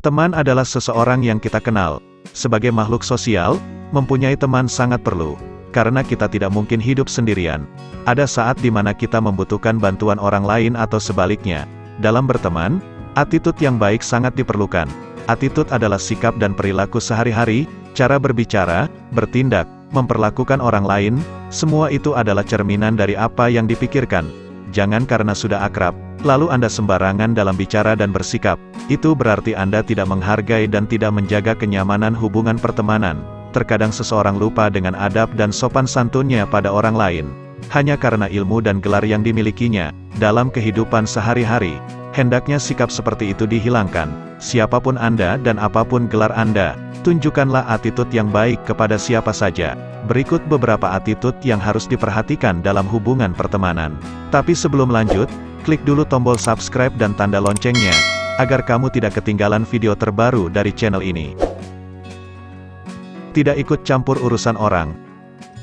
Teman adalah seseorang yang kita kenal. Sebagai makhluk sosial, mempunyai teman sangat perlu. Karena kita tidak mungkin hidup sendirian. Ada saat di mana kita membutuhkan bantuan orang lain atau sebaliknya. Dalam berteman, attitude yang baik sangat diperlukan. Attitude adalah sikap dan perilaku sehari-hari, cara berbicara, bertindak, memperlakukan orang lain, semua itu adalah cerminan dari apa yang dipikirkan. Jangan karena sudah akrab, lalu Anda sembarangan dalam bicara dan bersikap. Itu berarti Anda tidak menghargai dan tidak menjaga kenyamanan hubungan pertemanan. Terkadang seseorang lupa dengan adab dan sopan santunnya pada orang lain. Hanya karena ilmu dan gelar yang dimilikinya, dalam kehidupan sehari-hari. Hendaknya sikap seperti itu dihilangkan. Siapapun Anda dan apapun gelar Anda, tunjukkanlah attitude yang baik kepada siapa saja. Berikut beberapa attitude yang harus diperhatikan dalam hubungan pertemanan. Tapi sebelum lanjut, klik dulu tombol subscribe dan tanda loncengnya, agar kamu tidak ketinggalan video terbaru dari channel ini. Tidak ikut campur urusan orang.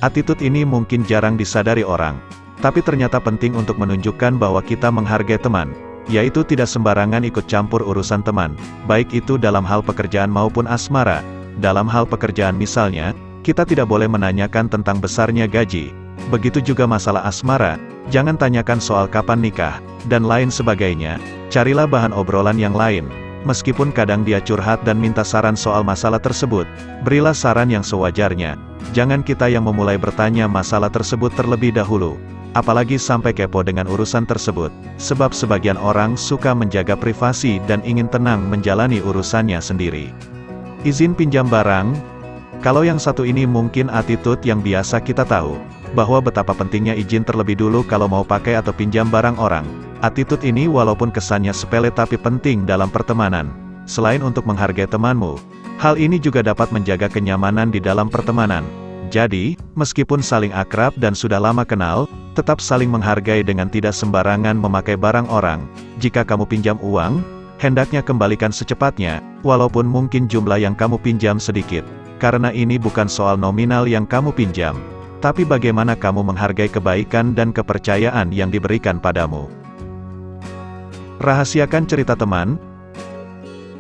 Attitude ini mungkin jarang disadari orang, tapi ternyata penting untuk menunjukkan bahwa kita menghargai teman, yaitu tidak sembarangan ikut campur urusan teman, baik itu dalam hal pekerjaan maupun asmara. Dalam hal pekerjaan misalnya, kita tidak boleh menanyakan tentang besarnya gaji. Begitu juga masalah asmara, jangan tanyakan soal kapan nikah, dan lain sebagainya. Carilah bahan obrolan yang lain. Meskipun kadang dia curhat dan minta saran soal masalah tersebut, berilah saran yang sewajarnya. Jangan kita yang memulai bertanya masalah tersebut terlebih dahulu. Apalagi sampai kepo dengan urusan tersebut. Sebab sebagian orang suka menjaga privasi dan ingin tenang menjalani urusannya sendiri. Izin pinjam barang. Kalau yang satu ini mungkin attitude yang biasa kita tahu, bahwa betapa pentingnya izin terlebih dulu kalau mau pakai atau pinjam barang orang. Attitude ini walaupun kesannya sepele tapi penting dalam pertemanan. Selain untuk menghargai temanmu, hal ini juga dapat menjaga kenyamanan di dalam pertemanan. Jadi, meskipun saling akrab dan sudah lama kenal, tetap saling menghargai dengan tidak sembarangan memakai barang orang. Jika kamu pinjam uang, hendaknya kembalikan secepatnya, walaupun mungkin jumlah yang kamu pinjam sedikit. Karena ini bukan soal nominal yang kamu pinjam, tapi bagaimana kamu menghargai kebaikan dan kepercayaan yang diberikan padamu. Rahasiakan cerita teman.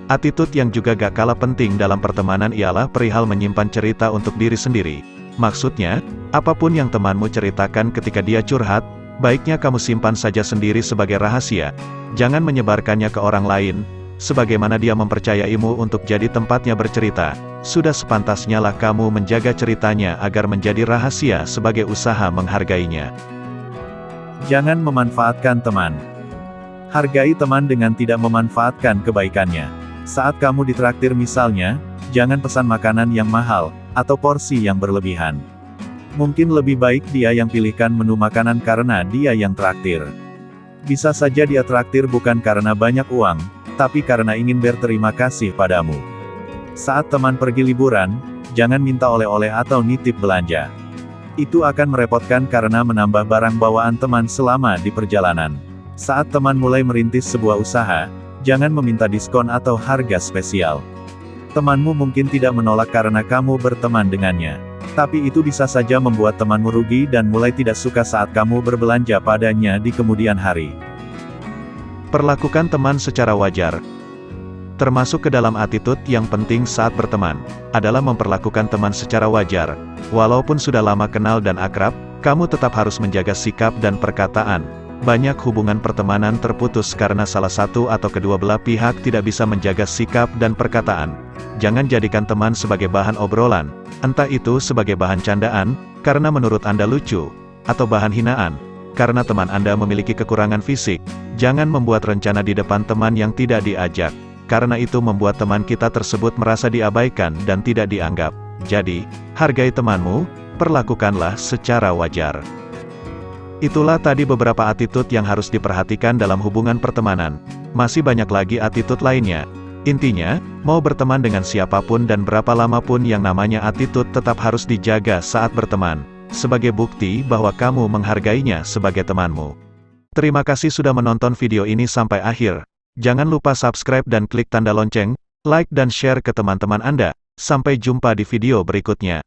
Attitude yang juga gak kalah penting dalam pertemanan ialah perihal menyimpan cerita untuk diri sendiri. Maksudnya, apapun yang temanmu ceritakan ketika dia curhat, baiknya kamu simpan saja sendiri sebagai rahasia. Jangan menyebarkannya ke orang lain, sebagaimana dia mempercayaimu untuk jadi tempatnya bercerita. Sudah sepantasnya lah kamu menjaga ceritanya agar menjadi rahasia sebagai usaha menghargainya. Jangan memanfaatkan teman. Hargai teman dengan tidak memanfaatkan kebaikannya. Saat kamu ditraktir misalnya, jangan pesan makanan yang mahal, atau porsi yang berlebihan. Mungkin lebih baik dia yang pilihkan menu makanan karena dia yang traktir. Bisa saja dia traktir bukan karena banyak uang, tapi karena ingin berterima kasih padamu. Saat teman pergi liburan, jangan minta oleh-oleh atau nitip belanja. Itu akan merepotkan karena menambah barang bawaan teman selama di perjalanan. Saat teman mulai merintis sebuah usaha, jangan meminta diskon atau harga spesial. Temanmu mungkin tidak menolak karena kamu berteman dengannya. Tapi itu bisa saja membuat temanmu rugi dan mulai tidak suka saat kamu berbelanja padanya di kemudian hari. Perlakukan teman secara wajar. Termasuk ke dalam attitude yang penting saat berteman, adalah memperlakukan teman secara wajar. Walaupun sudah lama kenal dan akrab, kamu tetap harus menjaga sikap dan perkataan. Banyak hubungan pertemanan terputus karena salah satu atau kedua belah pihak tidak bisa menjaga sikap dan perkataan. Jangan jadikan teman sebagai bahan obrolan, entah itu sebagai bahan candaan, karena menurut Anda lucu, atau bahan hinaan, karena teman Anda memiliki kekurangan fisik. Jangan membuat rencana di depan teman yang tidak diajak. Karena itu membuat teman kita tersebut merasa diabaikan dan tidak dianggap. Jadi, hargai temanmu, perlakukanlah secara wajar. Itulah tadi beberapa attitude yang harus diperhatikan dalam hubungan pertemanan. Masih banyak lagi attitude lainnya. Intinya, mau berteman dengan siapapun dan berapa lama pun yang namanya attitude tetap harus dijaga saat berteman. Sebagai bukti bahwa kamu menghargainya sebagai temanmu. Terima kasih sudah menonton video ini sampai akhir. Jangan lupa subscribe dan klik tanda lonceng, like dan share ke teman-teman Anda. Sampai jumpa di video berikutnya.